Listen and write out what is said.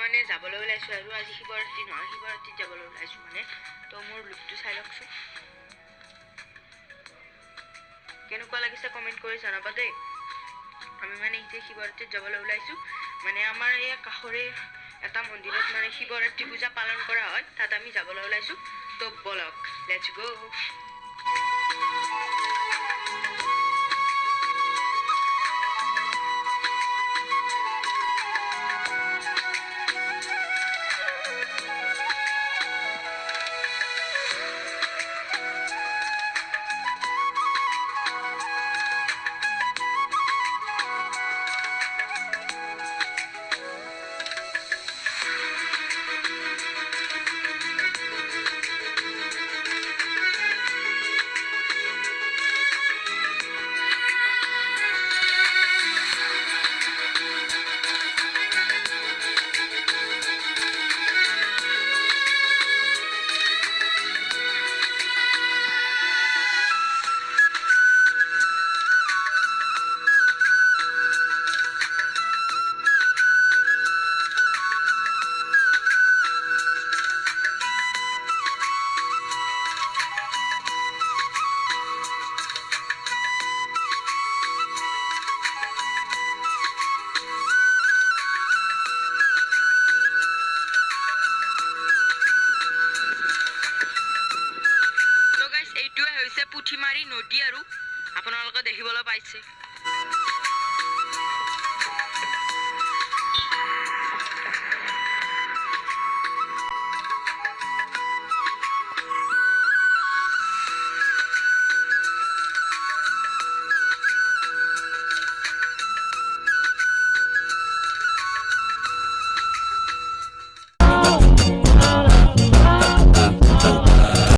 মানে যাবলৈ ওলাইছোঁ আৰু আজি শিৱৰাত্ৰি নহয়, শিৱৰাত্ৰিত যাবলৈ ওলাইছোঁ মানে। তো মোৰ লুকটো চাই লওকচোন, কেনেকুৱা লাগিছে কমেণ্ট কৰি জনাবা দেই। আমি মানে এতিয়া শিৱৰাত্ৰিত যাবলৈ ওলাইছোঁ, মানে আমাৰ এই কাষৰে এটা মন্দিৰত মানে শিৱৰাত্ৰি পূজা পালন কৰা হয়, তাত আমি যাবলৈ ওলাইছোঁ। তো বলক, লেটছ গো। এইটোৱে হৈছে পুঠিমাৰী নদী আৰু আপোনালোকে দেখিবলৈ পাইছে।